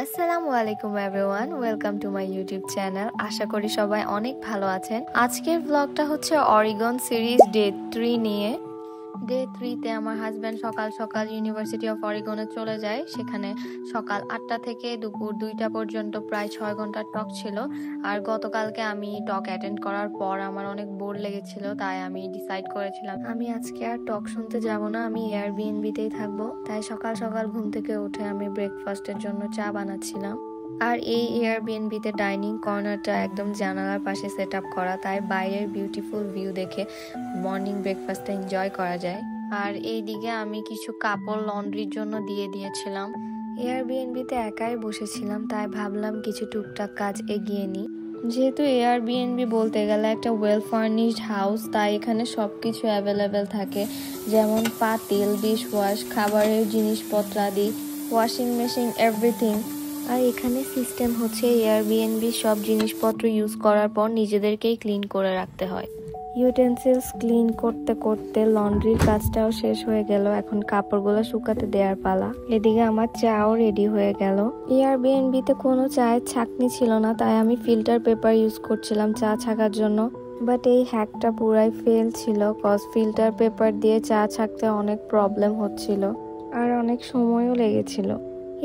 আসসালামু আলাইকুম everyone, welcome to my YouTube channel. আশা করি সবাই অনেক ভালো আছেন। আজকের ব্লগটা হচ্ছে অরিগন সিরিজ ডে 3 নিয়ে। ডে 3তে আমার হাজব্যান্ড সকাল সকাল ইউনিভার্সিটি অফ অরিগনে চলে যায়। সেখানে সকাল 8টা থেকে দুপুর 2টা পর্যন্ত প্রায় 6 ঘন্টার টক ছিল। আর গতকালকে আমি টক অ্যাটেন্ড করার পর আমার অনেক বোর লেগেছিল, তাই আমি ডিসাইড করেছিলাম আমি আজকে আর টক শুনতে যাব না, আমি এয়ারবিএনবিতেই থাকবো। তাই সকাল সকাল ঘুম থেকে উঠে আমি ব্রেকফাস্টের জন্য চা বানাচ্ছিলাম। আর এই এয়ারবিএনবিতে ডাইনিং কর্নারটা একদম জানালার পাশে সেট আপ করা, তাই বাইরের বিউটিফুল ভিউ দেখে মর্নিং ব্রেকফাস্টটা এনজয় করা যায়। আর এইদিকে আমি কিছু কাপড় লন্ড্রির জন্য দিয়ে দিয়েছিলাম। এয়ারবিএনবিতে একাই বসেছিলাম, তাই ভাবলাম কিছু টুকটাক কাজ এগিয়ে নিই। যেহেতু এয়ারবিএনবি বলতে গেলে একটা ওয়েল ফার্নিশড হাউস, তাই এখানে সবকিছু অ্যাভেলেবেল থাকে, যেমন পাতিল, ডিশওয়াশ, খাবারের জিনিসপত্র আদি, ওয়াশিং মেশিন, এভরিথিং। আর এখানে সিস্টেম হচ্ছে এয়ারবিএনবি সব জিনিসপত্র ইউজ করার পর নিজেদেরকেই ক্লিন করে রাখতে হয়। ইউটেন্সিলস ক্লিন করতে করতে লন্ড্রির কাজটাও শেষ হয়ে গেল। এখন কাপড়গুলো শুকাতে দেওয়ার পালা। এদিকে আমার চাও রেডি হয়ে গেল। এয়ারবিএনবিতে কোনো চায়ের ছাঁকনি ছিল না, তাই আমি ফিল্টার পেপার ইউজ করছিলাম চা ছাকার জন্য। বাট এই হ্যাকটা পুরাই ফেল ছিল, কজ ফিল্টার পেপার দিয়ে চা ছাকতে অনেক প্রবলেম হচ্ছিল আর অনেক সময়ও লেগেছিল।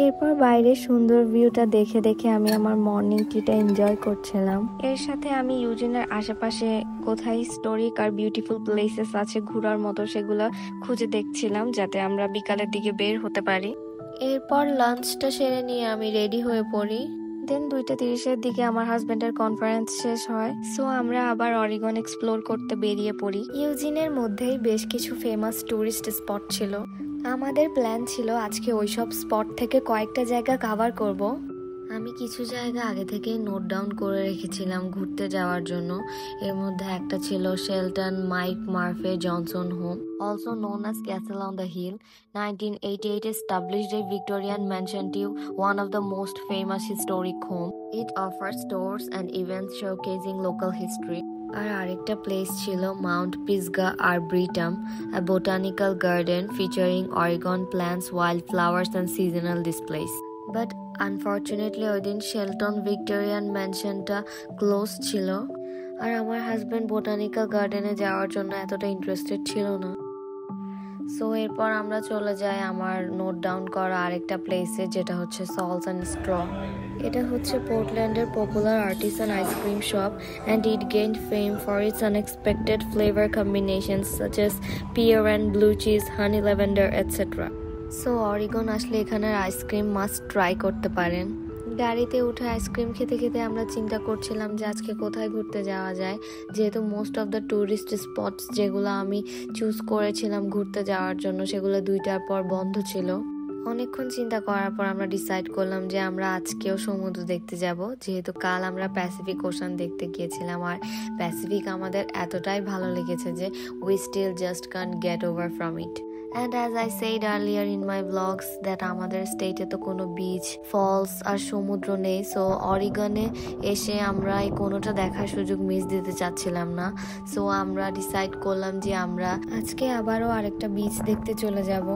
এরপর বাইরের সুন্দর ভিউটা দেখে দেখে আমি আমার মর্নিং টিটা এনজয় করছিলাম। এর সাথে আমি ইউজিনের আশেপাশে কোথায় হিস্টোরিক আর বিউটিফুল প্লেসেস আছে ঘোরার মতো, সেগুলো খুঁজে দেখছিলাম যাতে আমরা বিকালের দিকে বের হতে পারি। এরপর লাঞ্চটা সেরে নিয়ে আমি রেডি হয়ে পড়ি। দেন 2:30-এর দিকে আমার হাজবেন্ডের কনফারেন্স শেষ হয়, সো আমরা আবার অরিগন এক্সপ্লোর করতে বেরিয়ে পড়ি। ইউজিনের মধ্যেই বেশ কিছু ফেমাস টুরিস্ট স্পট ছিল। আমাদের প্ল্যান ছিল আজকে ওইসব স্পট থেকে কয়েকটা জায়গা কভার করব। আমি কিছু জায়গা আগে থেকেই নোট ডাউন করে রেখেছিলাম ঘুরতে যাওয়ার জন্য। এর মধ্যে একটা ছিল Shelton McMurphey Johnson home, also known as Castle on the Hill. 1988 established a Victorian mansion to one of the most famous historic home. It offers tours and events showcasing local history. আর আরেকটা place ছিল Mount পিসগা আরব্রিটাম, a botanical garden featuring Oregon plants, wildflowers and seasonal displays. But unfortunately ওই দিন Shelton Victorian ম্যানশনটা close ছিল, আর আমার husband botanical গার্ডেনে যাওয়ার জন্য এতটা ইন্টারেস্টেড ছিল না। সো এরপর আমরা চলে যাই আমার নোট ডাউন করা আরেকটা প্লেসে, যেটা হচ্ছে সল্টস অ্যান্ড স্ট্র। এটা হচ্ছে পোর্টল্যান্ডের popular artisan ice cream shop, and it gained fame for its unexpected flavour combinations such as pear and blue cheese, honey lavender etcetera. So Oregon আসলে এখানের আইসক্রিম মাস্ট ট্রাই করতে পারেন। গাড়িতে উঠে আইসক্রিম খেতে খেতে আমরা চিন্তা করছিলাম যে আজকে কোথায় ঘুরতে যাওয়া যায়, যেহেতু most of the tourist spots যেগুলো আমি চুজ করেছিলাম ঘুরতে যাওয়ার জন্য সেগুলো 2টার পর বন্ধ ছিল। অনেকক্ষণ চিন্তা করার পর আমরা ডিসাইড করলাম যে আমরা আজকেও সমুদ্র দেখতে যাব, যেহেতু কাল আমরা প্যাসিফিক ওশান দেখতে গিয়েছিলাম। আর প্যাসিফিক আমাদের এতটাই ভালো লেগেছে যে we still just can't get over from it. And as I said earlier in my vlogs that আমাদের স্টেটে তো কোনো বিচ, ফলস আর সমুদ্র নেই, সো অরিগনে এসে আমরা এই কোনোটা দেখার সুযোগ মিস দিতে চাচ্ছিলাম না। সো আমরা ডিসাইড করলাম যে আমরা আজকে আবারও আরেকটা বিচ দেখতে চলে যাব।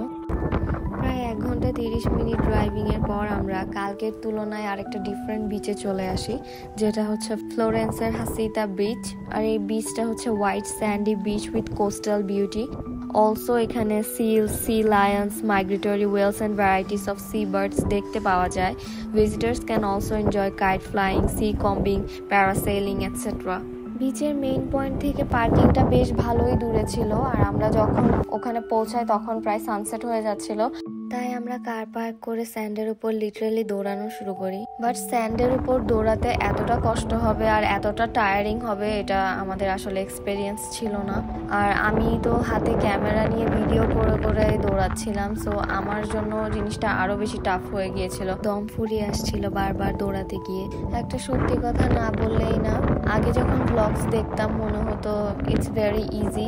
প্রায় 1 ঘন্টা 30 মিনিট ড্রাইভিং এর পর আমরা কালকের তুলনায় আরেকটা ডিফারেন্ট বিচে চলে আসি, যেটা হচ্ছে ফ্লোরেন্সের হাসিতা বিচ। আর এই বিচটা হচ্ছে white sandy beach with coastal beauty. Also এখানে seals, sea lions, migratory whales and varieties of sea birds দেখতে পাওয়া যায়। Visitors can also enjoy kite flying, sea combing, parasailing etcetera. বিচের মেইন পয়েন্ট থেকে পার্কিংটা বেশ ভালোই দূরে ছিল, আর আমরা যখন ওখানে পৌঁছাই তখন প্রায় সানসেট হয়ে যাচ্ছিল, তাই আমরা কার পার্ক করে স্যান্ডের উপর লিটারালি দৌড়ানো শুরু করি। বাট স্যান্ডের উপর দৌড়াতে এতটা কষ্ট হবে আর এতটা টায়ারিং হবে এটা আমাদের আসলে এক্সপেরিয়েন্স ছিল না। আর আমি তো হাতে ক্যামেরা নিয়ে ভিডিও করে করে দৌড়াচ্ছিলাম, সো আমার জন্য জিনিসটা আরো বেশি টাফ হয়ে গিয়েছিল, দম ফুরিয়ে আসছিল বারবার দৌড়াতে গিয়ে। একটা সত্যি কথা না বললেই না, আগে যখন ব্লগস দেখতাম মনে হতো ইটস ভেরি ইজি,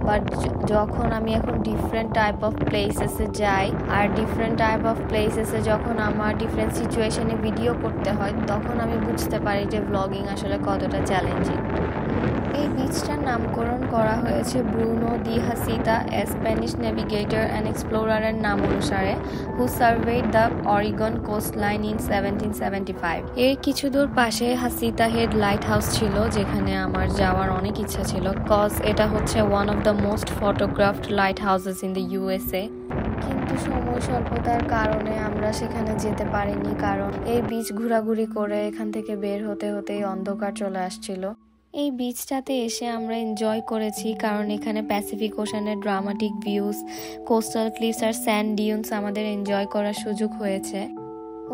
বাট যখন আমি এখন ডিফারেন্ট টাইপ অফ প্লেসেসে যাই আর ডিফারেন্ট টাইপ অফ প্লেসেসে যখন আমার ডিফারেন্ট সিচুয়েশনে ভিডিও করতে হয়, তখন আমি বুঝতে পারি যে ব্লগিং আসলে কতটা চ্যালেঞ্জিং। এই বিচটার নামকরণ করা হয়েছে Bruno de Heceta, a Spanish navigator and এক্সপ্লোরারের নাম অনুসারে, who served the Oregon coast line in 1775। এর কিছু দূর পাশে হাসিতা হেড লাইট হাউস ছিল, যেখানে আমার যাওয়ার অনেক ইচ্ছা ছিল, কজ এটা হচ্ছে one of the most photographed light houses in the USA. কিন্তু সময় স্বল্পতার কারণে আমরা সেখানে যেতে পারিনি, কারণ এই বিচ ঘোরাঘুরি করে এখান থেকে বের হতে হতেই অন্ধকার চলে আসছিল। এই বিচটাতে এসে আমরা এনজয় করেছি, কারণ এখানে প্যাসিফিক ওশানের ড্রামাটিক ভিউজ, কোস্টাল ক্লিফস আর স্যান্ড ডিউনস আমাদের এনজয় করার সুযোগ হয়েছে।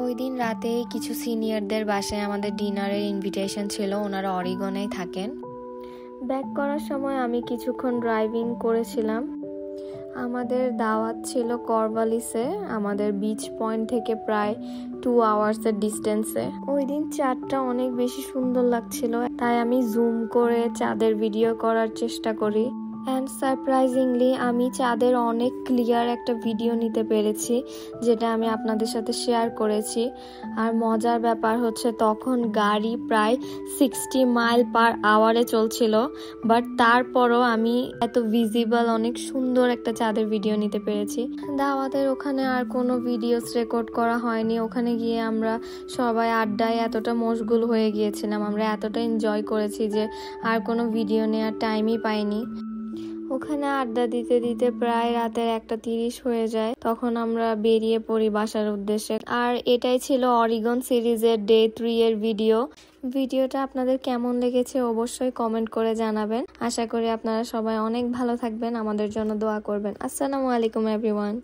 ওই দিন রাতে কিছু সিনিয়রদের বাসায় আমাদের ডিনারের ইনভিটেশন ছিল, ওনারা অরিগনেই থাকেন। ব্যাক করার সময় আমি কিছুক্ষণ ড্রাইভিং করেছিলাম। আমাদের দাওয়াত ছিল করভালিসে, আমাদের বিচ পয়েন্ট থেকে প্রায় 2 আওয়ার্সের ডিস্টেন্সে। ওই দিন চাঁদটা অনেক বেশি সুন্দর লাগছিল, তাই আমি জুম করে চাঁদের ভিডিও করার চেষ্টা করি। অ্যান্ড সারপ্রাইজিংলি আমি চাঁদের অনেক ক্লিয়ার একটা ভিডিও নিতে পেরেছি, যেটা আমি আপনাদের সাথে শেয়ার করেছি। আর মজার ব্যাপার হচ্ছে তখন গাড়ি প্রায় 60 মাইল পার আওয়ারে চলছিল, বাট তারপরও আমি এত ভিজিবল অনেক সুন্দর একটা চাঁদের ভিডিও নিতে পেরেছি। দাওয়াতের ওখানে আর কোনো ভিডিওস রেকর্ড করা হয়নি। ওখানে গিয়ে আমরা সবাই আড্ডায় এতটা মশগুল হয়ে গিয়েছিলাম, আমরা এতটা এনজয় করেছি যে আর কোনো ভিডিও নেওয়ার টাইমই পাইনি। ওখানে আড্ডা দিতে দিতে প্রায় রাতের 1:30 হয়ে যায়, তখন আমরা বেরিয়ে পড়ি বাসার উদ্দেশ্যে। আর এটাই ছিল অরিগন সিরিজের ডে 3 এর ভিডিওটা আপনাদের কেমন লেগেছে অবশ্যই কমেন্ট করে জানাবেন। আশা করি আপনারা সবাই অনেক ভালো থাকবেন, আমাদের জন্য দোয়া করবেন। আসসালামু আলাইকুম এভরিওয়ান।